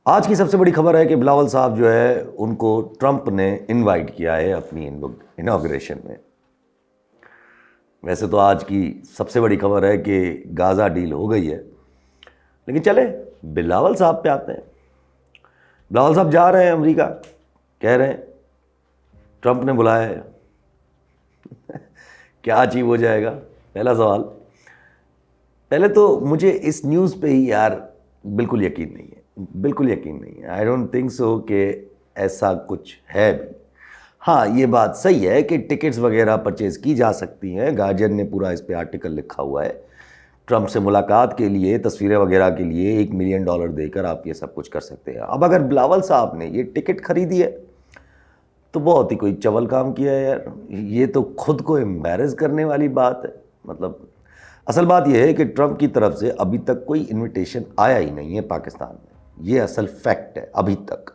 آج کی سب سے بڑی خبر ہے کہ بلاول صاحب جو ہے ان کو ٹرمپ نے انوائٹ کیا ہے اپنی انوگریشن میں۔ ویسے تو آج کی سب سے بڑی خبر ہے کہ غازہ ڈیل ہو گئی ہے، لیکن چلے بلاول صاحب پہ آتے ہیں۔ بلاول صاحب جا رہے ہیں امریکہ، کہہ رہے ہیں ٹرمپ نے بلایا ہے۔ کیا اچیو ہو جائے گا؟ پہلا سوال۔ پہلے تو مجھے اس نیوز پہ ہی یار بالکل یقین نہیں ہے، بالکل یقین نہیں ہے۔ آئی ڈونٹ تھنک سو کہ ایسا کچھ ہے بھی۔ ہاں یہ بات صحیح ہے کہ ٹکٹس وغیرہ پرچیز کی جا سکتی ہیں، گارجین نے پورا اس پہ آرٹیکل لکھا ہوا ہے۔ ٹرمپ سے ملاقات کے لیے، تصویریں وغیرہ کے لیے $1 ملین دے کر آپ یہ سب کچھ کر سکتے ہیں۔ اب اگر بلاول صاحب نے یہ ٹکٹ خریدی ہے تو بہت ہی کوئی چول کام کیا ہے یار۔ یہ تو خود کو امبیرس کرنے والی بات ہے۔ مطلب اصل بات یہ ہے کہ ٹرمپ کی طرف سے ابھی تک کوئی انویٹیشن آیا ہی نہیں ہے پاکستان میں، یہ اصل فیکٹ ہے۔ ابھی تک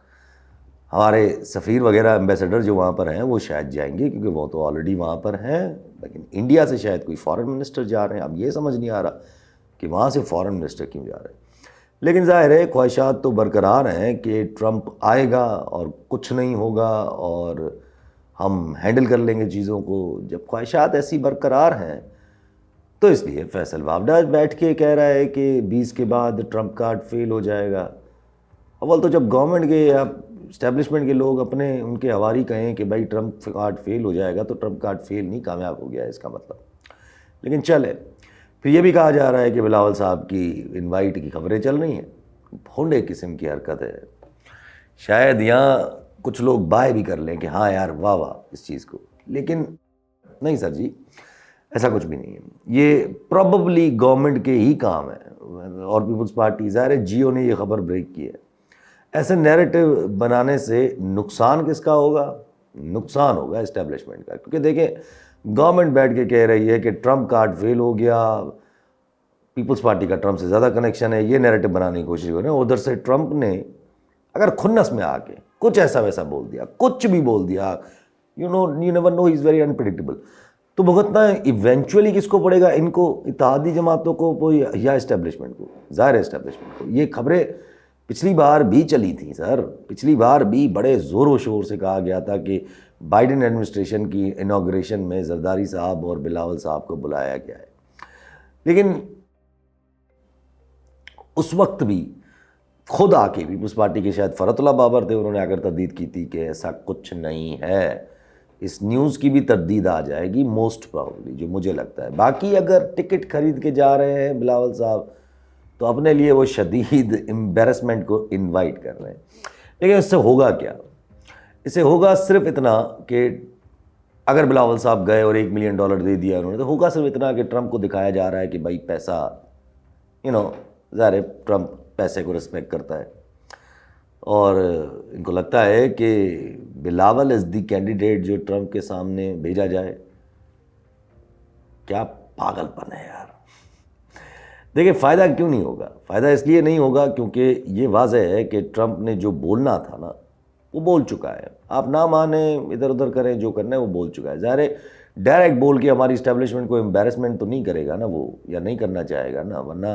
ہمارے سفیر وغیرہ ایمبیسڈر جو وہاں پر ہیں وہ شاید جائیں گے کیونکہ وہ تو آلریڈی وہاں پر ہیں، لیکن انڈیا سے شاید کوئی فارن منسٹر جا رہے ہیں۔ اب یہ سمجھ نہیں آ رہا کہ وہاں سے فارن منسٹر کیوں جا رہے ہیں، لیکن ظاہر ہے خواہشات تو برقرار ہیں کہ ٹرمپ آئے گا اور کچھ نہیں ہوگا اور ہم ہینڈل کر لیں گے چیزوں کو۔ جب خواہشات ایسی برقرار ہیں تو اس لیے فیصل وابڈا بیٹھ کے کہہ رہا ہے کہ 20 کے بعد ٹرمپ کارڈ فیل ہو جائے گا۔ اول تو جب گورنمنٹ کے یا اسٹیبلشمنٹ کے لوگ اپنے ان کے حواری کہیں کہ بھائی ٹرمپ کارڈ فیل ہو جائے گا تو ٹرمپ کارڈ فیل نہیں، کامیاب ہو گیا ہے اس کا مطلب۔ لیکن چلے، پھر یہ بھی کہا جا رہا ہے کہ بلاول صاحب کی انوائٹ کی خبریں چل رہی ہیں۔ بھونڈے قسم کی حرکت ہے۔ شاید یہاں کچھ لوگ بائے بھی کر لیں کہ ہاں یار واہ واہ اس چیز کو، لیکن نہیں سر جی، ایسا کچھ بھی نہیں ہے۔ یہ پروبیبلی گورنمنٹ کے ہی کام ہے اور پیپلز پارٹی، ظاہر ہے جیو نے یہ خبر بریک کی ہے۔ ایسے نیریٹو بنانے سے نقصان کس کا ہوگا؟ نقصان ہوگا اسٹیبلشمنٹ کا، کیونکہ دیکھیں گورنمنٹ بیٹھ کے کہہ رہی ہے کہ ٹرمپ کارڈ فیل ہو گیا، پیپلز پارٹی کا ٹرمپ سے زیادہ کنیکشن ہے، یہ نیریٹو بنانے کی کوشش کر رہے ہیں۔ ادھر سے ٹرمپ نے اگر کھنس میں آ کے کچھ ایسا ویسا بول دیا، کچھ بھی بول دیا، you never know, he is very unpredictable, تو بھگتنا ایونچولی کس کو پڑے گا؟ ان کو، اتحادی جماعتوں کو یا اسٹیبلشمنٹ کو؟ ظاہر ہے اسٹیبلشمنٹ کو۔ یہ خبریں پچھلی بار بھی چلی تھیں سر، پچھلی بار بھی بڑے زور و شور سے کہا گیا تھا کہ بائیڈن ایڈمنسٹریشن کی انوگریشن میں زرداری صاحب اور بلاول صاحب کو بلایا گیا ہے، لیکن اس وقت بھی خود آ کے پیپلز پارٹی کے شاید فرحت اللہ بابر تھے، انہوں نے آ کر تردید کی تھی کہ ایسا کچھ نہیں ہے۔ اس نیوز کی بھی تردید آ جائے گی موسٹ پروبیبلی، جو مجھے لگتا ہے۔ باقی اگر ٹکٹ خرید کے جا رہے ہیں بلاول صاحب تو اپنے لیے وہ شدید امبیرسمنٹ کو انوائٹ کر رہے ہیں، لیکن اس سے ہوگا کیا؟ اس سے ہوگا صرف اتنا کہ اگر بلاول صاحب گئے اور $1 ملین دے دیا انہوں نے، تو ہوگا صرف اتنا کہ ٹرمپ کو دکھایا جا رہا ہے کہ بھائی پیسہ، ظاہر ہے ٹرمپ پیسے کو رسپیکٹ کرتا ہے، اور ان کو لگتا ہے کہ بلاول از دی کینڈیڈیٹ جو ٹرمپ کے سامنے بھیجا جائے۔ کیا پاگل پن ہے یار! دیکھیں فائدہ کیوں نہیں ہوگا؟ فائدہ اس لیے نہیں ہوگا کیونکہ یہ واضح ہے کہ ٹرمپ نے جو بولنا تھا نا وہ بول چکا ہے۔ آپ نہ مانیں، ادھر ادھر کریں، جو کرنا ہے وہ بول چکا ہے۔ ظاہر ہے ڈائریکٹ بول کے ہماری اسٹیبلشمنٹ کو امبیرسمنٹ تو نہیں کرے گا نا وہ، یا نہیں کرنا چاہے گا نا، ورنہ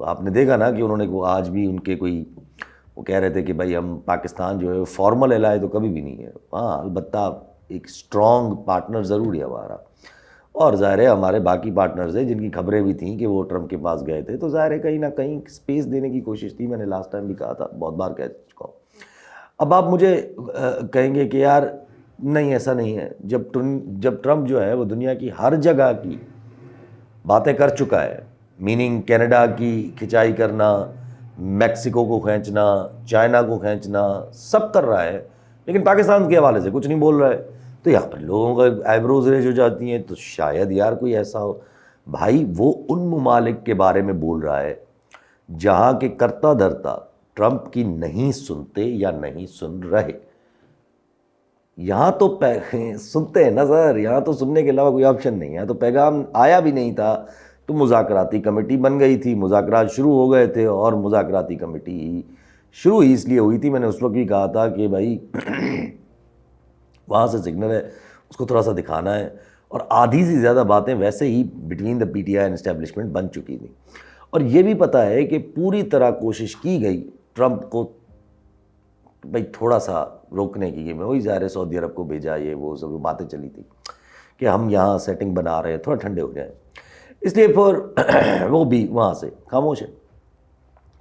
آپ نے دیکھا نا کہ انہوں نے وہ آج بھی ان کے کوئی وہ کہہ رہے تھے کہ بھائی ہم پاکستان جو ہے فارمل الائے تو کبھی بھی نہیں ہے، ہاں البتہ ایک اسٹرانگ پارٹنر ضرور ہے ہمارا، اور ظاہر ہے ہمارے باقی پارٹنرز ہیں جن کی خبریں بھی تھیں کہ وہ ٹرمپ کے پاس گئے تھے، تو ظاہر ہے کہیں نہ کہیں اسپیس دینے کی کوشش تھی۔ میں نے لاسٹ ٹائم بھی کہا تھا، بہت بار کہہ چکا ہوں۔ اب آپ مجھے کہیں گے کہ یار نہیں ایسا نہیں ہے، جب ٹرمپ جو ہے وہ دنیا کی ہر جگہ کی باتیں کر چکا ہے، میننگ کینیڈا کی کھنچائی کرنا، میکسیکو کو کھینچنا، چائنا کو کھینچنا، سب کر رہا ہے، لیکن پاکستان کے حوالے سے کچھ نہیں بول رہا ہے، تو یہاں پر لوگوں کا آئیبروز ریز ہو جاتی ہیں۔ تو شاید یار کوئی ایسا ہو، بھائی وہ ان ممالک کے بارے میں بول رہا ہے جہاں کے کرتا دھرتا ٹرمپ کی نہیں سنتے یا نہیں سن رہے۔ یہاں تو سنتے ہیں نا سر، یہاں تو سننے کے علاوہ کوئی آپشن نہیں ہے، یہاں تو پیغام آیا بھی نہیں تھا تو مذاکراتی کمیٹی بن گئی تھی، مذاکرات شروع ہو گئے تھے، اور مذاکراتی کمیٹی شروع ہی اس لیے ہوئی تھی، میں نے اس وقت بھی کہا تھا کہ بھائی وہاں سے سگنل ہے، اس کو تھوڑا سا دکھانا ہے، اور آدھی سے زیادہ باتیں ویسے ہی between the P T I and establishment بن چکی تھیں، اور یہ بھی پتہ ہے کہ پوری طرح کوشش کی گئی ٹرمپ کو بھائی تھوڑا سا روکنے کی، میں وہی ظاہر ہے سعودی عرب کو بھیجا، یہ وہ سب باتیں چلی تھی کہ ہم یہاں سیٹنگ بنا رہے ہیں، تھوڑا ٹھنڈے ہو جائیں، اس لیے پھر وہ بھی وہاں سے خاموش ہے.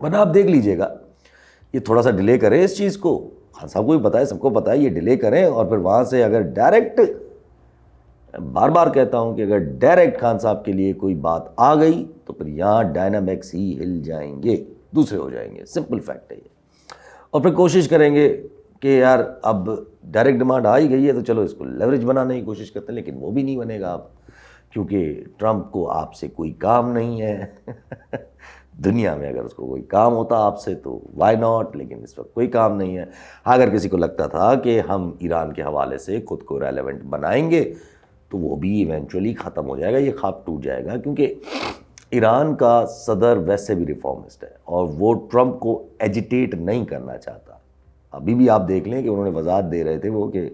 ورنہ آپ دیکھ لیجئے گا یہ تھوڑا سا ڈیلے کریں اس چیز کو، خان صاحب کو بھی پتہ ہے، سب کو پتہ ہے، یہ ڈیلے کریں اور پھر وہاں سے اگر ڈائریکٹ، بار بار کہتا ہوں کہ اگر ڈائریکٹ خان صاحب کے لیے کوئی بات آ گئی تو پھر یہاں ڈائنامکس ہی ہل جائیں گے، دوسرے ہو جائیں گے، سمپل فیکٹ ہے یہ. اور پھر کوشش کریں گے کہ یار اب ڈائریکٹ ڈیمانڈ آ ہی گئی ہے تو چلو اس کو لیوریج بنانے کی کوشش کرتے ہیں، لیکن وہ بھی نہیں بنے گا اب، کیونکہ ٹرمپ کو آپ سے کوئی کام نہیں ہے. دنیا میں اگر اس کو کوئی کام ہوتا آپ سے تو وائی ناٹ، لیکن اس وقت کوئی کام نہیں ہے. اگر کسی کو لگتا تھا کہ ہم ایران کے حوالے سے خود کو ریلیونٹ بنائیں گے تو وہ بھی ایونچولی ختم ہو جائے گا، یہ خواب ٹوٹ جائے گا، کیونکہ ایران کا صدر ویسے بھی ریفارمسٹ ہے اور وہ ٹرمپ کو ایجیٹیٹ نہیں کرنا چاہتا. ابھی بھی آپ دیکھ لیں کہ انہوں نے وضاحت دے رہے تھے وہ کہ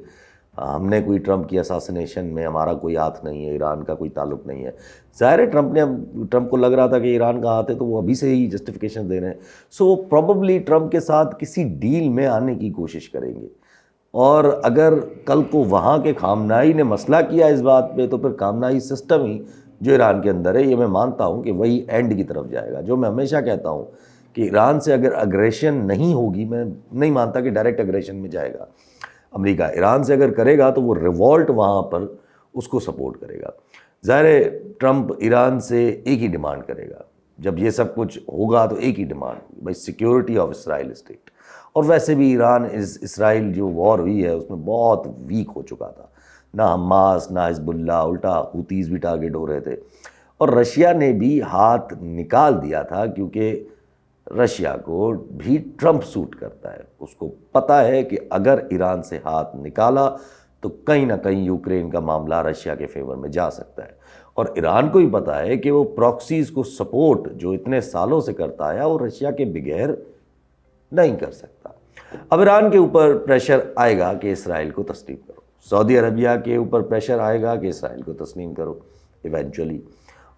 ہم نے کوئی ٹرمپ کی اساسینیشن میں ہمارا کوئی ہاتھ نہیں ہے، ایران کا کوئی تعلق نہیں ہے. ظاہر ہے ٹرمپ کو لگ رہا تھا کہ ایران کا ہاتھ ہے تو وہ ابھی سے ہی جسٹیفیکیشن دے رہے ہیں. سو پروبیبلی ٹرمپ کے ساتھ کسی ڈیل میں آنے کی کوشش کریں گے، اور اگر کل کو وہاں کے خامنائی نے مسئلہ کیا اس بات پہ تو پھر خامنائی سسٹم ہی جو ایران کے اندر ہے، یہ میں مانتا ہوں کہ وہی اینڈ کی طرف جائے گا. جو میں ہمیشہ کہتا ہوں کہ ایران سے اگر اگریشن نہیں ہوگی، میں نہیں مانتا کہ ڈائریکٹ اگریشن میں جائے گا امریکہ. ایران سے اگر کرے گا تو وہ ریوولٹ وہاں پر اس کو سپورٹ کرے گا. ظاہر ہے ٹرمپ ایران سے ایک ہی ڈیمانڈ کرے گا، جب یہ سب کچھ ہوگا تو ایک ہی ڈیمانڈ، بھائی سیکیورٹی آف اسرائیل اسٹیٹ. اور ویسے بھی ایران اسرائیل جو وار ہوئی ہے اس میں بہت ویک ہو چکا تھا، نہ حماس نہ حزب اللہ، الٹا حوتیز بھی ٹارگیٹ ہو رہے تھے. اور رشیا نے بھی ہاتھ نکال دیا تھا، کیونکہ رشیا کو بھی ٹرمپ سوٹ کرتا ہے. اس کو پتہ ہے کہ اگر ایران سے ہاتھ نکالا تو کہیں نہ کہیں یوکرین کا معاملہ رشیا کے فیور میں جا سکتا ہے. اور ایران کو بھی پتہ ہے کہ وہ پراکسیز کو سپورٹ جو اتنے سالوں سے کرتا آیا وہ رشیا کے بغیر نہیں کر سکتا. اب ایران کے اوپر پریشر آئے گا کہ اسرائیل کو تسلیم کرو، سعودی عربیہ کے اوپر پریشر آئے گا کہ اسرائیل کو تسلیم کرو. ایونچولی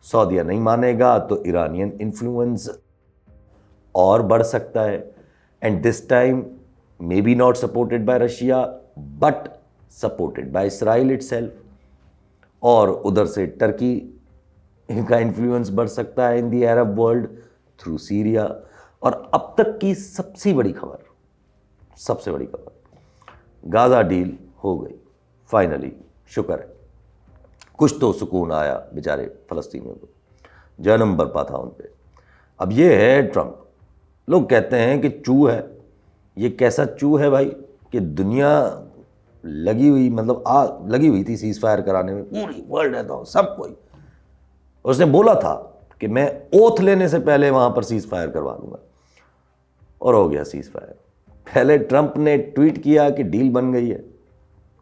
سعودیہ نہیں مانے گا تو ایرانین انفلوئنس اور بڑھ سکتا ہے. And this time may be not supported by Russia but supported by Israel itself. اور ادھر سے ٹرکی کا انفلوئنس بڑھ سکتا ہے in the Arab world through Syria. اور اب تک کی سب سے بڑی خبر غازہ ڈیل ہو گئی فائنلی، شکر ہے، کچھ تو سکون آیا بیچارے فلسطینیوں کو، جنم برپا تھا ان پہ. اب یہ ہے ٹرمپ، لوگ کہتے ہیں کہ چو ہے. یہ کیسا چو ہے بھائی کہ دنیا لگی ہوئی تھی سیز فائر کرانے میں، پوری ورلڈ ہے تو سب کوئی. اس نے بولا تھا کہ میں اوتھ لینے سے پہلے وہاں پر سیز فائر کروا دوں گا، اور ہو گیا سیز فائر. پہلے ٹرمپ نے ٹویٹ کیا کہ ڈیل بن گئی ہے،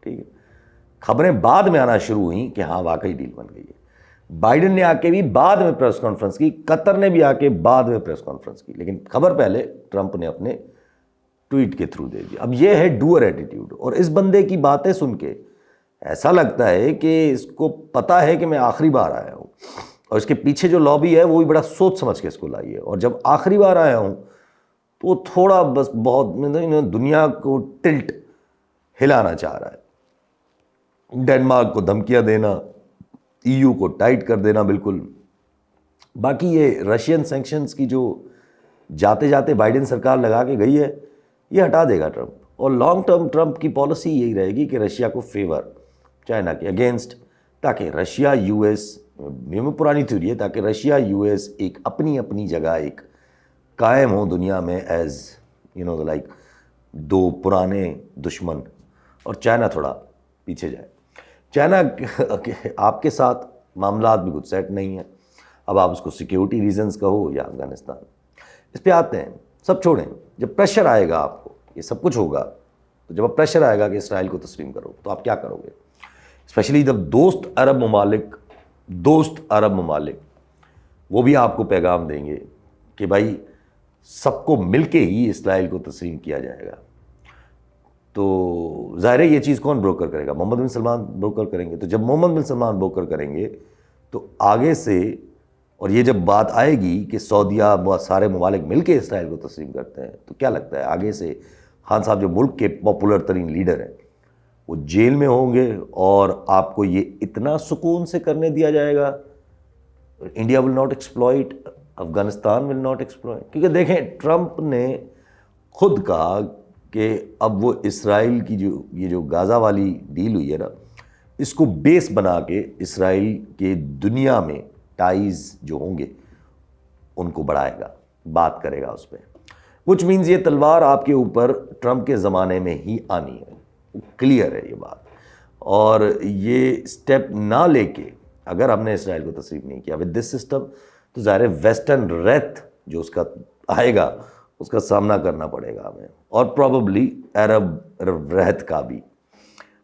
ٹھیک ہے، خبریں بعد میں آنا شروع ہوئیں کہ ہاں واقعی ڈیل بن گئی ہے. بائیڈن نے آ کے بھی بعد میں پریس کانفرنس کی، قطر نے بھی آ کے بعد میں پریس کانفرنس کی، لیکن خبر پہلے ٹرمپ نے اپنے ٹویٹ کے تھرو دے دی. اب یہ ہے ڈوئر ایٹیٹیوڈ. اور اس بندے کی باتیں سن کے ایسا لگتا ہے کہ اس کو پتہ ہے کہ میں آخری بار آیا ہوں، اور اس کے پیچھے جو لابی ہے وہ بھی بڑا سوچ سمجھ کے اس کو لائی ہے. اور جب آخری بار آیا ہوں تو وہ تھوڑا بس بہت دنیا کو ٹلٹ ہلانا چاہ رہا ہے، ڈینمارک کو دھمکیاں دینا، ای یو کو ٹائٹ کر دینا بالکل. باقی یہ رشین سینکشنز کی جو جاتے جاتے بائیڈن سرکار لگا کے گئی ہے یہ ہٹا دے گا ٹرمپ. اور لانگ ٹرم ٹرمپ کی پالیسی یہی رہے گی کہ رشیا کو فیور، چائنا کے اگینسٹ، تاکہ رشیا یو ایس، یہ پرانی تھیوری ہے، تاکہ رشیا یو ایس ایک اپنی جگہ ایک قائم ہوں دنیا میں ایز لائک دو پرانے دشمن، اور چائنا تھوڑا پیچھے جائے. چائنا آپ کے ساتھ معاملات بھی کچھ سیٹ نہیں ہیں. اب آپ اس کو سیکیورٹی ریزنز کہو یا افغانستان، اس پہ آتے ہیں. سب چھوڑیں، جب پریشر آئے گا آپ کو، یہ سب کچھ ہوگا تو جب پریشر آئے گا کہ اسرائیل کو تسلیم کرو تو آپ کیا کرو گے؟ اسپیشلی جب دوست عرب ممالک وہ بھی آپ کو پیغام دیں گے کہ بھائی سب کو مل کے ہی اسرائیل کو تسلیم کیا جائے گا. تو ظاہر ہے یہ چیز کون بروکر کرے گا؟ محمد بن سلمان بروکر کریں گے. تو جب محمد بن سلمان بروکر کریں گے تو آگے سے، اور یہ جب بات آئے گی کہ سعودیہ سارے ممالک مل کے اسرائیل کو تسلیم کرتے ہیں، تو کیا لگتا ہے آگے سے خان صاحب جو ملک کے پاپولر ترین لیڈر ہیں وہ جیل میں ہوں گے، اور آپ کو یہ اتنا سکون سے کرنے دیا جائے گا. India will not exploit, Afghanistan will not exploit. کیونکہ دیکھیں ٹرمپ نے خود کہا کہ اب وہ اسرائیل کی یہ جو غازہ والی ڈیل ہوئی ہے نا، اس کو بیس بنا کے اسرائیل کے دنیا میں ٹائز جو ہوں گے ان کو بڑھائے گا، بات کرے گا اس پہ. وچ مینز یہ تلوار آپ کے اوپر ٹرمپ کے زمانے میں ہی آنی ہے، کلیئر ہے یہ بات. اور یہ اسٹیپ نہ لے کے اگر ہم نے اسرائیل کو تسلیم نہیں کیا ود دس سسٹم، تو ظاہر ہے ویسٹرن ریتھ جو اس کا آئے گا اس کا سامنا کرنا پڑے گا ہمیں، اور پروبیبلی عرب ریتھ کا بھی،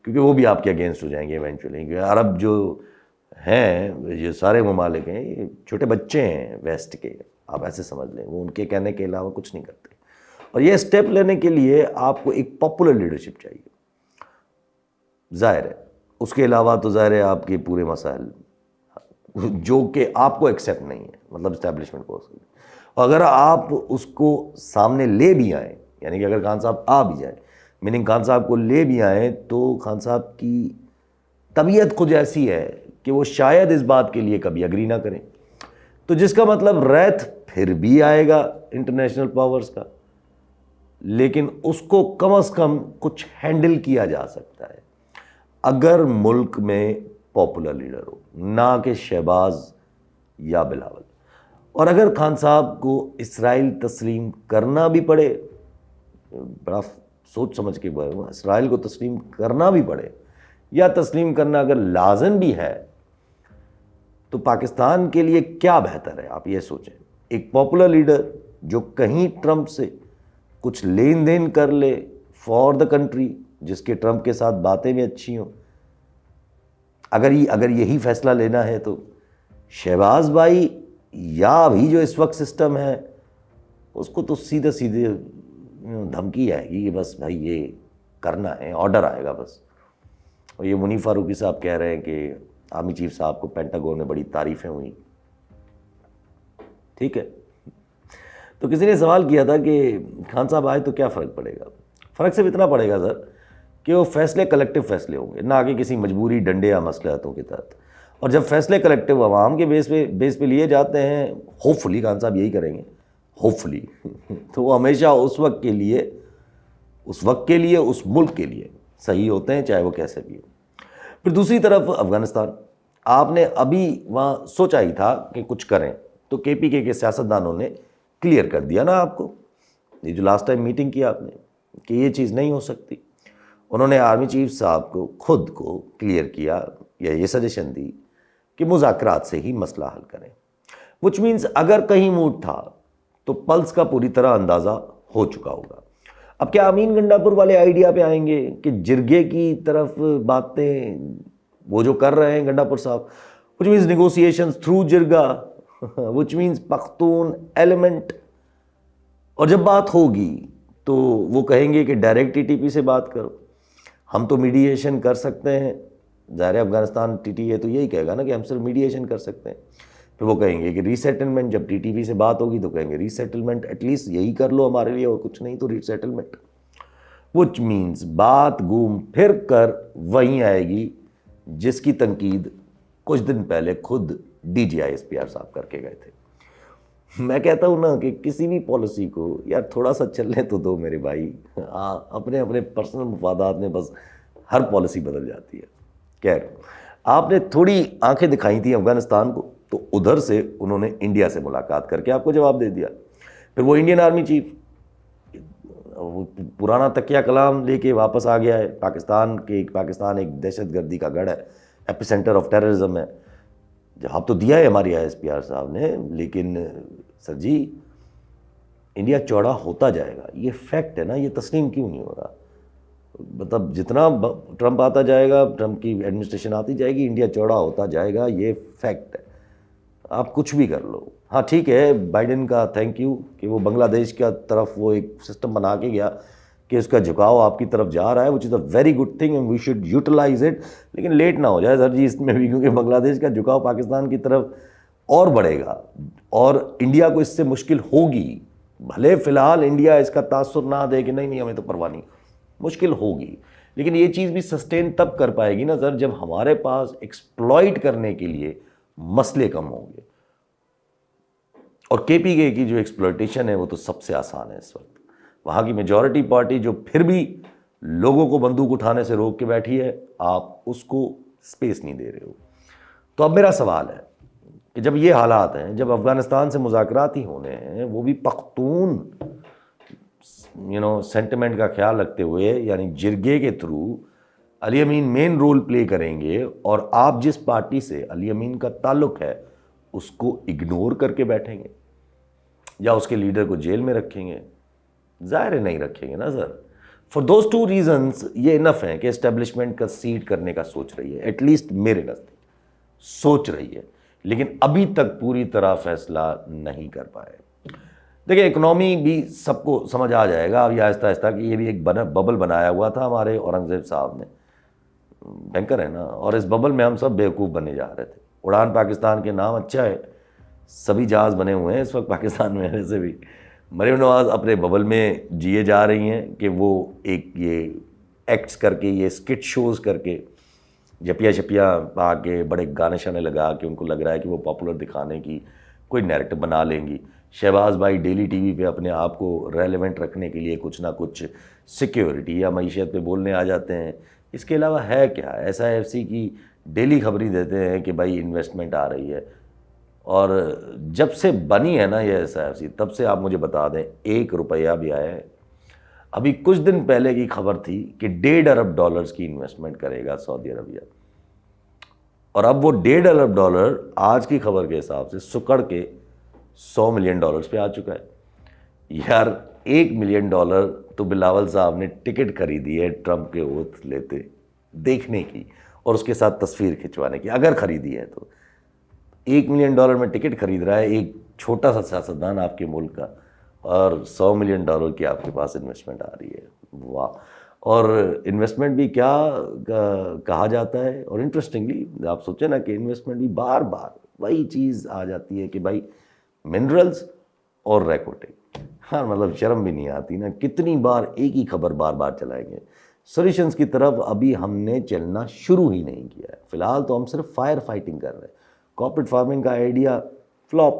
کیونکہ وہ بھی آپ کے اگینسٹ ہو جائیں گے ایونچولی. کیونکہ عرب جو ہیں یہ سارے ممالک ہیں، یہ چھوٹے بچے ہیں ویسٹ کے، آپ ایسے سمجھ لیں، وہ ان کے کہنے کے علاوہ کچھ نہیں کرتے. اور یہ اسٹیپ لینے کے لیے آپ کو ایک پاپولر لیڈرشپ چاہیے، ظاہر ہے. اس کے علاوہ تو ظاہر ہے آپ کے پورے مسائل جو کہ آپ کو ایکسیپٹ نہیں ہے، مطلب اسٹیبلشمنٹ کو. اگر آپ اس کو سامنے لے بھی آئیں، یعنی کہ اگر خان صاحب آ بھی جائیں، میننگ خان صاحب کو لے بھی آئیں، تو خان صاحب کی طبیعت کچھ ایسی ہے کہ وہ شاید اس بات کے لیے کبھی اگری نہ کریں. تو جس کا مطلب ریتھ پھر بھی آئے گا انٹرنیشنل پاورز کا، لیکن اس کو کم از کم کچھ ہینڈل کیا جا سکتا ہے اگر ملک میں پاپولر لیڈر ہو، نہ کہ شہباز یا بلاول. اور اگر خان صاحب کو اسرائیل تسلیم کرنا بھی پڑے، بڑا سوچ سمجھ کے بولوں، اسرائیل کو تسلیم کرنا بھی پڑے یا تسلیم کرنا اگر لازم بھی ہے، تو پاکستان کے لیے کیا بہتر ہے آپ یہ سوچیں. ایک پاپولر لیڈر جو کہیں ٹرمپ سے کچھ لین دین کر لے فار دا کنٹری، جس کے ٹرمپ کے ساتھ باتیں بھی اچھی ہوں. اگر یہی فیصلہ لینا ہے تو شہباز بھائی یا ابھی جو اس وقت سسٹم ہے اس کو تو سیدھے دھمکی آئے گی کہ بس بھائی یہ کرنا ہے، آرڈر آئے گا بس. اور یہ منیف فاروقی صاحب کہہ رہے ہیں کہ آرمی چیف صاحب کو پینٹاگون میں بڑی تعریفیں ہوئیں. ٹھیک ہے، تو کسی نے سوال کیا تھا کہ خان صاحب آئے تو کیا فرق پڑے گا. فرق صرف اتنا پڑے گا سر کہ وہ فیصلے کلیکٹیو فیصلے ہوں گے، نہ کہ کسی مجبوری ڈنڈے یا مصلحتوں کے تحت. اور جب فیصلے کلیکٹیو عوام کے بیس پہ لیے جاتے ہیں، ہوپ فلی خان صاحب یہی کریں گے، ہوپ فلی تو وہ ہمیشہ اس وقت کے لیے اس ملک کے لیے صحیح ہوتے ہیں، چاہے وہ کیسے بھی ہو. پھر دوسری طرف افغانستان، آپ نے ابھی وہاں سوچا ہی تھا کہ کچھ کریں، تو کے پی کے سیاستدانوں نے کلیئر کر دیا نا آپ کو. یہ جو لاسٹ ٹائم میٹنگ کی آپ نے کہ یہ چیز نہیں ہو سکتی، انہوں نے آرمی چیف صاحب کو خود کو کلیئر کیا یا یہ سجیشن دی کہ مذاکرات سے ہی مسئلہ حل کریں. وچ مینز اگر کہیں موڈ تھا تو پلس کا پوری طرح اندازہ ہو چکا ہوگا. اب کیا امین گنڈا پور والے آئیڈیا پہ آئیں گے کہ جرگے کی طرف باتیں وہ جو کر رہے ہیں گنڈا پور صاحب، which means negotiations through jirga, which means Pakhtun element. اور جب بات ہوگی تو وہ کہیں گے کہ ڈائریکٹ ٹی ٹی پی سے بات کرو، ہم تو میڈیشن کر سکتے ہیں. ظاہر ہے افغانستان ٹی ٹی اے تو یہی کہے گا نا کہ ہم صرف میڈیشن کر سکتے ہیں. پھر وہ کہیں گے کہ ری سیٹلمنٹ، جب ٹی ٹی پی سے بات ہوگی تو کہیں گے ری سیٹلمنٹ، ایٹ لیسٹ یہی کر لو ہمارے لیے، اور کچھ نہیں تو ری سیٹلمنٹ. وچ مینز بات گھوم پھر کر وہیں آئے گی جس کی تنقید کچھ دن پہلے خود D G I S P R صاحب کر کے گئے تھے. میں کہتا ہوں نا کہ کسی بھی پالیسی کو یار تھوڑا سا چلنے تو دو میرے بھائی. اپنے پرسنل مفادات میں بس ہر پالیسی بدل جاتی ہے. خیر، آپ نے تھوڑی آنکھیں دکھائی تھیں افغانستان کو، تو ادھر سے انہوں نے انڈیا سے ملاقات کر کے آپ کو جواب دے دیا. پھر وہ انڈین آرمی چیف پرانا تکیہ کلام لے کے واپس آ گیا ہے. پاکستان ایک دہشت گردی کا گڑھ ہے، ایپی سینٹر آف ٹیررزم ہے. جواب تو دیا ہے ہماری آئی ایس پی آر صاحب نے، لیکن سر جی انڈیا چوڑا ہوتا جائے گا، یہ فیکٹ ہے نا. یہ تسلیم کیوں نہیں ہو رہا؟ مطلب جتنا ٹرمپ آتا جائے گا، ٹرمپ کی ایڈمنسٹریشن آتی جائے گی، انڈیا چوڑا ہوتا جائے گا، یہ فیکٹ ہے. آپ کچھ بھی کر لو. ہاں ٹھیک ہے، بائیڈن کا تھینک یو کہ وہ بنگلہ دیش کا طرف وہ ایک سسٹم بنا کے گیا کہ اس کا جھکاؤ آپ کی طرف جا رہا ہے، which is a very good thing and we should utilize it. لیکن لیٹ نہ ہو جائے سر جی اس میں بھی، کیونکہ بنگلہ دیش کا جھکاؤ پاکستان کی طرف اور بڑھے گا اور انڈیا کو اس سے مشکل ہوگی بھلے فی الحال انڈیا اس کا تاثر نہ دے کہ نہیں ہمیں تو پرواہ نہیں، مشکل ہوگی، لیکن یہ چیز بھی سسٹین تب کر پائے گی نا سر جب ہمارے پاس ایکسپلائٹ کرنے کے لیے مسئلے کم ہوں گے. اور کے پی کے کی جو ایکسپلائٹیشن ہے وہ تو سب سے آسان ہے اس وقت. وہاں کی میجورٹی پارٹی جو پھر بھی لوگوں کو بندوق اٹھانے سے روک کے بیٹھی ہے، آپ اس کو سپیس نہیں دے رہے ہو. تو اب میرا سوال ہے کہ جب یہ حالات ہیں، جب افغانستان سے مذاکرات ہی ہونے ہیں، وہ بھی پختون سینٹیمنٹ کا خیال رکھتے ہوئے، یعنی جرگے کے تھرو علی امین مین رول پلے کریں گے، اور آپ جس پارٹی سے علی امین کا تعلق ہے اس کو اگنور کر کے بیٹھیں گے یا اس کے لیڈر کو جیل میں رکھیں گے؟ ظاہر ہے نہیں رکھیں گے نا سر. فار دوز ٹو ریزنس یہ انف ہے کہ اسٹیبلشمنٹ کا سیٹ کرنے کا سوچ رہی ہے، ایٹ لیسٹ میرے نزدیک سوچ رہی ہے، لیکن ابھی تک پوری طرح فیصلہ نہیں کر پائے. دیکھیں اکنامی بھی سب کو سمجھ آ جائے گا اب یہ آہستہ آہستہ کہ یہ بھی ایک ببل بنایا ہوا تھا ہمارے اورنگزیب صاحب نے، بینکر ہے نا، اور اس ببل میں ہم سب بیوقوف بنے جا رہے تھے. اڑان پاکستان کے نام اچھا ہے، سبھی جہاز بنے ہوئے ہیں اس وقت پاکستان میں، ویسے بھی مریم نواز اپنے ببل میں جیے جا رہی ہیں کہ وہ ایک یہ ایکٹس کر کے، یہ اسکٹ شوز کر کے، جپیا شپیا پا کے، بڑے گانے شانے لگا کے ان کو لگ رہا ہے کہ وہ پاپولر دکھانے کی کوئی نیریٹو بنا لیں گی. شہباز بھائی ڈیلی ٹی وی پہ اپنے آپ کو ریلیونٹ رکھنے کے لیے کچھ نہ کچھ سیکیورٹی یا معیشت پہ بولنے آ جاتے ہیں. اس کے علاوہ ہے کیا؟ ایس آئی ایف سی کی ڈیلی خبری دیتے ہیں کہ بھائی انویسٹمنٹ آ رہی ہے، اور جب سے بنی ہے نا یہ ایس آئی ایف سی تب سے آپ مجھے بتا دیں 1 روپیہ بھی آیا ہے؟ ابھی کچھ دن پہلے کی خبر تھی کہ $1.5 ارب کی انویسٹمنٹ کرے گا سعودی عربیہ، اور اب وہ $1.5 ارب آج کی خبر کے حساب سے سکڑ کے $100 ملین پہ آ چکا ہے. یار $1 ملین تو بلاول صاحب نے ٹکٹ خریدی ہے ٹرمپ کے اوتھ لیتے دیکھنے کی اور اس کے ساتھ تصویر کھنچوانے کی، اگر خریدی ہے تو. $1 ملین میں ٹکٹ خرید رہا ہے ایک چھوٹا سا سیاستدان آپ کے ملک کا، اور $100 ملین کی آپ کے پاس انویسٹمنٹ آ رہی ہے. واہ! اور انویسٹمنٹ بھی کیا کہا جاتا ہے، اور انٹرسٹنگلی آپ سوچیں نا کہ انویسٹمنٹ بھی بار بار وہی چیز آ جاتی ہے کہ بھائی منرلز اور ریکوٹنگ. ہاں مطلب شرم بھی نہیں آتی نا، کتنی بار ایک ہی خبر بار بار چلائیں گے. سولیوشنز کی طرف ابھی ہم نے چلنا شروع ہی نہیں کیا ہے، فی الحال تو ہم صرف فائر فائٹنگ کر رہے ہیں. کارپوریٹ فارمنگ کا آئیڈیا فلاپ،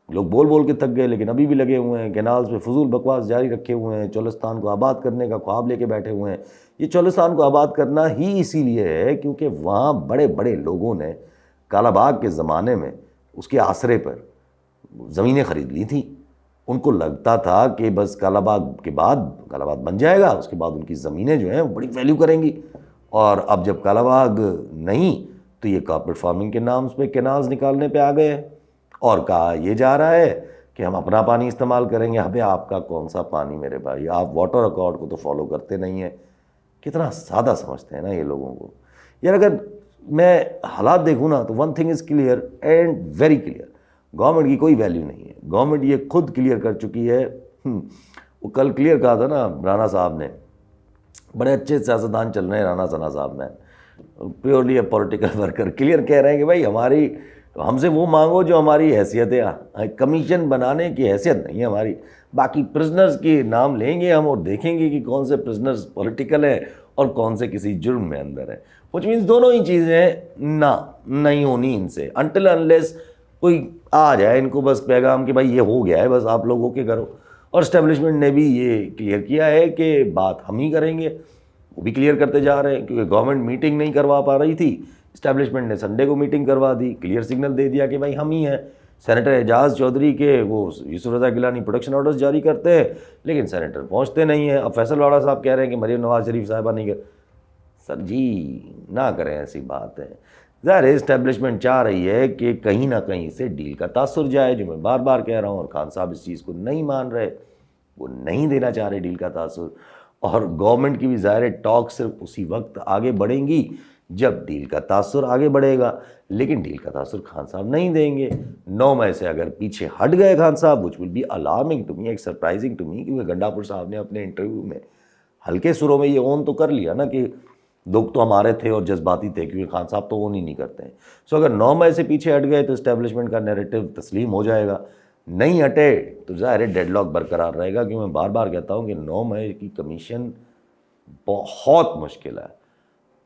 لوگ بول بول کے تھک گئے، لیکن ابھی بھی لگے ہوئے ہیں. کینالز پہ فضول بکواس جاری رکھے ہوئے ہیں، چولستان کو آباد کرنے کا خواب لے کے بیٹھے ہوئے ہیں. یہ چولستان کو آباد کرنا ہی اسی لیے ہے کیونکہ وہاں بڑے بڑے لوگوں نے کالا باغ کے زمانے میں اس کے آسرے پر زمینیں خرید لی تھیں. ان کو لگتا تھا کہ بس کالا باغ کے بعد کالا باغ بن جائے گا، اس کے بعد ان کی زمینیں جو ہیں وہ بڑی ویلیو کریں گی. اور اب جب کالا باغ نہیں تو یہ کارپوریٹ فارمنگ کے نام پہ کینالز نکالنے پہ آ گئے ہیں، اور کہا یہ جا رہا ہے کہ ہم اپنا پانی استعمال کریں گے. ہمیں آپ کا کون سا پانی میرے بھائی، آپ واٹر اکارڈ کو تو فالو کرتے نہیں ہیں. کتنا سادہ سمجھتے ہیں نا یہ لوگوں کو. یار اگر میں حالات دیکھوں نا تو one thing is clear and very clear, government کی کوئی ویلیو نہیں ہے. گورنمنٹ یہ خود کلیئر کر چکی ہے. وہ کل کلیئر کہا تھا نا رانا صاحب نے، بڑے اچھے سیاستدان چل رہے ہیں رانا ثنا صاحب میں، purely a political worker, clear کہہ رہے ہیں کہ بھائی ہم سے وہ مانگو جو ہماری حیثیت ہے، کمیشن بنانے کی حیثیت نہیں ہے ہماری. باقی پرزنرز کے نام لیں گے ہم اور دیکھیں گے کہ کون سے پرزنرز پولیٹیکل ہیں اور کون سے کسی جرم میں اندر ہیں. وچ مینس دونوں ہی چیزیں نہیں ہونی ان سے، انٹل انلیس کوئی آ جائے ان کو بس پیغام کہ بھائی یہ ہو گیا ہے، بس آپ لوگ ہو کے کرو. اور اسٹیبلشمنٹ نے بھی یہ کلیئر کیا ہے کہ بات ہم ہی کریں گے، وہ بھی کلیئر کرتے جا رہے ہیں کیونکہ گورنمنٹ میٹنگ نہیں کروا پا رہی تھی. اسٹیبلشمنٹ نے سنڈے کو میٹنگ کروا دی، کلیئر سگنل دے دیا کہ بھائی ہم ہی ہیں. سینیٹر اعجاز چودھری کے وہ یوسف رضا گیلانی پروڈکشن آرڈرز جاری کرتے ہیں لیکن سینیٹر پہنچتے نہیں ہیں. اب فیصل واڑا صاحب کہہ رہے ہیں کہ مریم نواز شریف صاحبہ نہیں کر. سر جی نہ کریں ایسی بات ہے. ظاہر ہے اسٹیبلشمنٹ چاہ رہی ہے کہ کہیں نہ کہیں سے ڈیل کا تاثر جائے، جو میں بار بار کہہ رہا ہوں، اور خان صاحب اس چیز کو نہیں مان رہے، وہ نہیں دینا چاہ رہے ڈیل کا تاثر. اور گورنمنٹ کی بھی ظاہر ٹاک صرف اسی وقت آگے بڑھیں گی جب ڈیل کا تاثر آگے بڑھے گا، لیکن ڈیل کا تاثر خان صاحب نہیں دیں گے. 9 مئی سے اگر پیچھے ہٹ گئے خان صاحب، which will be alarming to me, ایک سرپرائزنگ ٹو می، کیونکہ گنڈا پور صاحب نے اپنے انٹرویو میں ہلکے سروں میں یہ اون تو کر لیا نا کہ لوگ تو ہمارے تھے اور جذباتی تھے، کیونکہ خان صاحب تو اون ہی نہیں کرتے ہیں. سو اگر 9 مئی سے پیچھے ہٹ گئے تو اسٹیبلشمنٹ کا نیریٹو تسلیم ہو جائے گا. نہیں ہٹے تو ظاہر ہے ڈیڈ لاک برقرار رہے گا. کیوں میں بار بار کہتا ہوں کہ 9 مئی کی کمیشن بہت مشکل ہے.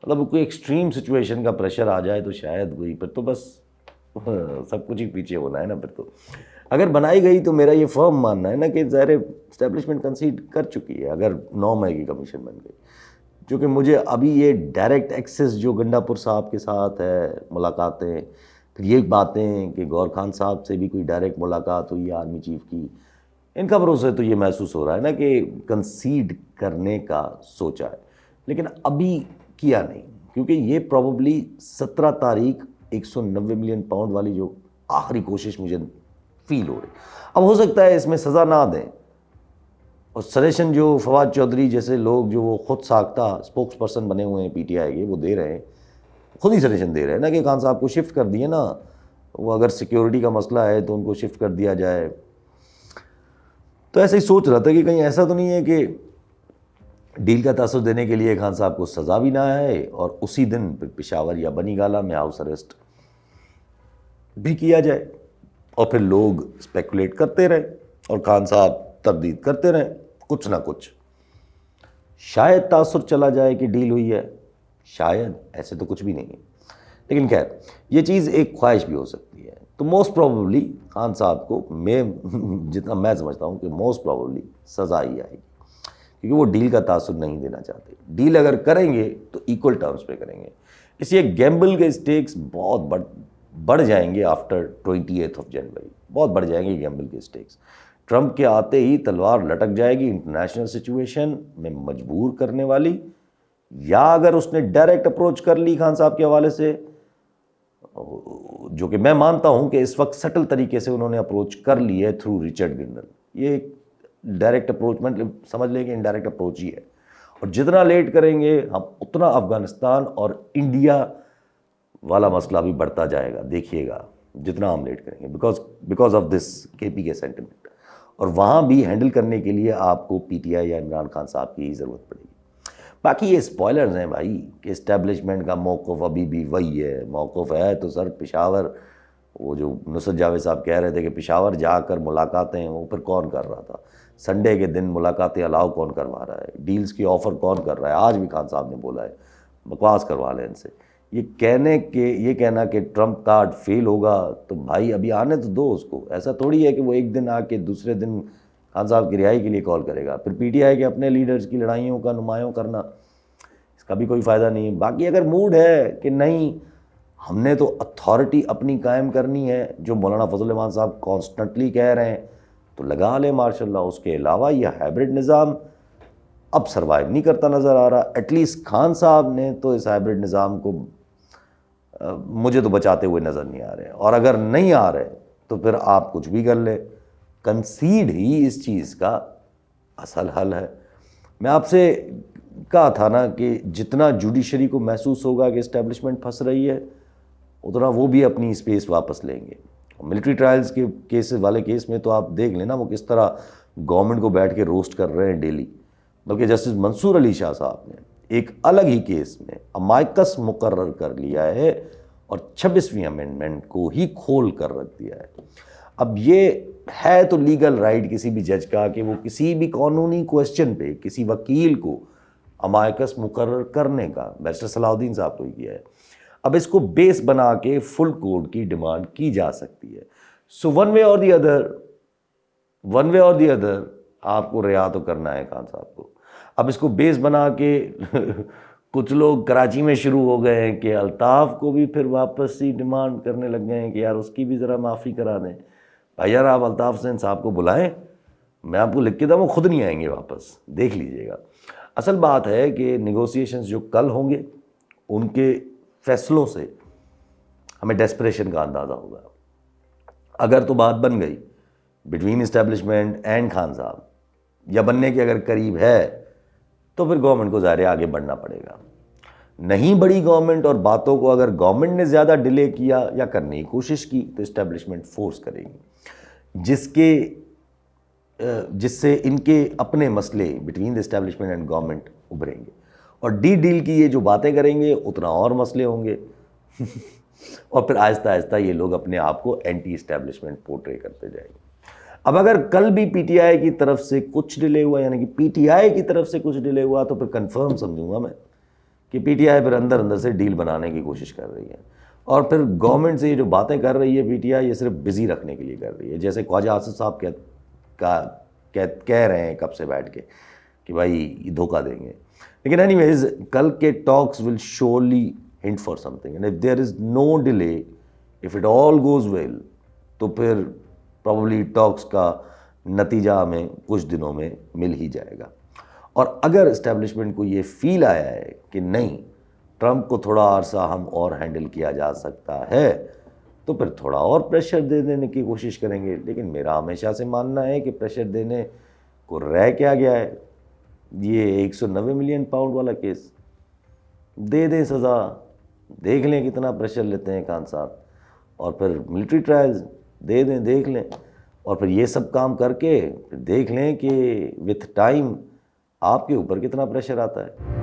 مطلب کوئی ایکسٹریم سچویشن کا پریشر آ جائے تو شاید کوئی, پھر تو بس سب کچھ ہی پیچھے ہونا ہے نا. پھر تو اگر بنائی گئی تو میرا یہ فرم ماننا ہے نا کہ ظاہر اسٹیبلشمنٹ کنسیڈ کر چکی ہے اگر 9 مئی کی کمیشن بن گئی. چونکہ مجھے ابھی یہ ڈائریکٹ ایکسیس جو گنڈا پور صاحب کے ساتھ ہے, ملاقاتیں, پھر یہ باتیں کہ گور خان صاحب سے بھی کوئی ڈائریکٹ ملاقات ہوئی ہے آرمی چیف کی, ان خبروں سے تو یہ محسوس ہو رہا ہے نا کہ کنسیڈ کرنے کا سوچا ہے, لیکن ابھی کیا نہیں. کیونکہ یہ پروبیبلی 17 تاریخ 190 ملین پاؤنڈ والی جو آخری کوشش مجھے فیل ہو رہی, اب ہو سکتا ہے اس میں سزا نہ دیں, اور سجیشن جو فواد چودھری جیسے لوگ جو وہ خود ساختہ اسپوکس پرسن بنے ہوئے ہیں پی ٹی آئی کے, وہ دے رہے ہیں, خود ہی سجیشن دے رہے ہیں نا کہ خان صاحب کو شفٹ کر دیے نا, وہ اگر سیکیورٹی کا مسئلہ ہے تو ان کو شفٹ کر دیا جائے. تو ایسے ہی سوچ رہا تھا کہ کہیں ایسا تو نہیں ہے کہ ڈیل کا تاثر دینے کے لیے خان صاحب کو سزا بھی نہ آئے اور اسی دن پھر پشاور یا بنی گالہ میں ہاؤس اریسٹ بھی کیا جائے, اور پھر لوگ اسپیکولیٹ کرتے رہے اور خان صاحب تردید کرتے رہے کچھ نہ کچھ. شاید تاثر چلا جائے کہ ڈیل ہوئی ہے, شاید, ایسے تو کچھ بھی نہیں ہے, لیکن خیر یہ چیز ایک خواہش بھی ہو سکتی ہے. تو موسٹ پروبیبلی خان صاحب کو میں جتنا میں سمجھتا ہوں کہ موسٹ پروبیبلی سزا ہی آئے گی, کیونکہ وہ ڈیل کا تاثر نہیں دینا چاہتے. ڈیل اگر کریں گے تو ایکول ٹرمز پہ کریں گے, اس لیے گیمبل کے اسٹیکس بہت بڑھ جائیں گے آفٹر 28 جنوری, بہت بڑھ جائیں گے گیمبل کے اسٹیکس. ٹرمپ کے آتے ہی تلوار لٹک جائے گی انٹرنیشنل سچویشن میں مجبور کرنے والی, یا اگر اس نے ڈائریکٹ اپروچ کر لی خان صاحب کے حوالے سے, جو کہ میں مانتا ہوں کہ اس وقت سٹل طریقے سے انہوں نے اپروچ کر لی ہے تھرو رچرڈ گرنل. یہ ڈائریکٹ اپروچ سمجھ لیں کہ انڈائریکٹ اپروچ ہی ہے, اور جتنا لیٹ کریں گے ہم اتنا افغانستان اور انڈیا والا مسئلہ بھی بڑھتا جائے گا. دیکھیے گا جتنا ہم لیٹ کریں گے بیکاز آف دس کے پی کے سینٹیمنٹ, اور وہاں بھی ہینڈل کرنے کے لیے آپ کو پی ٹی آئی یا عمران خان صاحب کی ضرورت پڑے گی. باقی یہ اسپوائلرز ہیں بھائی کہ اسٹیبلشمنٹ کا موقف ابھی بھی وہی ہے. موقف ہے تو سر پشاور, وہ جو نصرت جاوید صاحب کہہ رہے تھے کہ پشاور جا کر ملاقاتیں, وہ پھر کون کر رہا تھا؟ سنڈے کے دن ملاقاتیں الاؤ کون کروا رہا ہے؟ ڈیلز کی آفر کون کر رہا ہے؟ آج بھی خان صاحب نے بولا ہے بکواس کروا لیں ان سے. یہ کہنا کہ ٹرمپ کارڈ فیل ہوگا, تو بھائی ابھی آنے تو دو اس کو. ایسا تھوڑی ہے کہ وہ ایک دن آ کے دوسرے دن خان صاحب کی رہائی کے لیے کال کرے گا. پھر پی ٹی آئی کے اپنے لیڈرز کی لڑائیوں کا نمایاں کرنا, اس کا بھی کوئی فائدہ نہیں ہے. باقی اگر موڈ ہے کہ نہیں ہم نے تو اتھارٹی اپنی قائم کرنی ہے, جو مولانا فضل الرحمان صاحب کانسٹنٹلی کہہ رہے ہیں, تو لگا لیں ماشاء اللہ. اس کے علاوہ یہ ہائبرڈ نظام اب سروائیو نہیں کرتا نظر آ رہا. ایٹ لیسٹ خان صاحب نے تو اس ہائبرڈ نظام کو مجھے تو بچاتے ہوئے نظر نہیں آ رہے, اور اگر نہیں آ رہے تو پھر آپ کچھ بھی کر لیں, کنسیڈ ہی اس چیز کا اصل حل ہے. میں آپ سے کہا تھا نا کہ جتنا جوڈیشری کو محسوس ہوگا کہ اسٹیبلشمنٹ پھنس رہی ہے, اتنا وہ بھی اپنی اسپیس واپس لیں گے. ملٹری ٹرائلز کے کیس میں تو آپ دیکھ لیں نا وہ کس طرح گورنمنٹ کو بیٹھ کے روسٹ کر رہے ہیں ڈیلی. بلکہ جسٹس منصور علی شاہ صاحب نے ایک الگ ہی کیس میں امائکس مقرر کر لیا ہے اور 26ویں امینڈمنٹ کو ہی کھول کر رکھ دیا ہے. اب یہ ہے تو لیگل رائٹ کسی بھی جج کا کہ وہ کسی بھی قانونی کوسچن پہ کسی وکیل کو امائکس مقرر کرنے کا, بیرسٹر صلاح الدین صاحب کو ہی کیا ہے. اب اس کو بیس بنا کے فل کوڈ کی ڈیمانڈ کی جا سکتی ہے. سو ون وے اور دی ادر آپ کو رہا تو کرنا ہے خان صاحب کو. اب اس کو بیس بنا کے کچھ لوگ کراچی میں شروع ہو گئے ہیں کہ الطاف کو بھی پھر واپس ہی ڈیمانڈ کرنے لگ گئے ہیں کہ یار اس کی بھی ذرا معافی کرا دیں. بھائی یار آپ الطاف حسین صاحب کو بلائیں, میں آپ کو لکھ کے دوں وہ خود نہیں آئیں گے واپس, دیکھ لیجئے گا. اصل بات ہے کہ نیگوسیشنز جو کل ہوں گے ان کے فیصلوں سے ہمیں ڈیسپریشن کا اندازہ ہوگا. اگر تو بات بن گئی بٹوین اسٹیبلشمنٹ اینڈ خان صاحب, یا بننے کے اگر قریب ہے, تو پھر گورنمنٹ کو ظاہر آگے بڑھنا پڑے گا. نہیں بڑی گورنمنٹ اور باتوں کو اگر گورنمنٹ نے زیادہ ڈیلے کیا یا کرنے کی کوشش کی تو اسٹیبلشمنٹ فورس کرے گی, جس سے ان کے اپنے مسئلے between the establishment and government ابھریں گے. اور ڈیل کی یہ جو باتیں کریں گے اتنا اور مسئلے ہوں گے اور پھر آہستہ آہستہ یہ لوگ اپنے آپ کو اینٹی اسٹیبلشمنٹ پورٹرے کرتے جائیں گے. اب اگر کل بھی پی ٹی آئی کی طرف سے کچھ ڈیلے ہوا، یعنی کہ پی ٹی آئی کی طرف سے کچھ ڈیلے ہوا، تو پھر کنفرم سمجھوں گا میں کہ پی ٹی آئی پھر اندر اندر سے ڈیل بنانے کی کوشش کر رہی ہے، اور پھر گورنمنٹ سے یہ جو باتیں کر رہی ہے پی ٹی آئی، یہ صرف بزی رکھنے کے لیے کر رہی ہے. جیسے خواجہ آصف صاحب کہہ رہے ہیں کب سے بیٹھ کے کہ بھائی یہ دھوکہ دیں گے. لیکن اینی ویز کل کے talks will surely hunt for something, and if there is no delay, if it all goes well, تو پھر پرابلی ٹاکس کا نتیجہ ہمیں کچھ دنوں میں مل ہی جائے گا. اور اگر اسٹیبلشمنٹ کو یہ فیل آیا ہے کہ نہیں ٹرمپ کو تھوڑا عرصہ ہم اور ہینڈل کیا جا سکتا ہے، تو پھر تھوڑا اور پریشر دے دینے کی کوشش کریں گے. لیکن میرا ہمیشہ سے ماننا ہے کہ پریشر دینے کو رہ کیا گیا ہے، یہ 190 ملین پاؤنڈ والا کیس دے دیں سزا، دیکھ لیں کتنا پریشر لیتے ہیں خان صاحب، اور پھر ملٹری ٹرائلز دے دیں، دیکھ لیں، اور پھر یہ سب کام کر کے پھر دیکھ لیں کہ وتھ ٹائم آپ کے اوپر کتنا پریشر آتا ہے.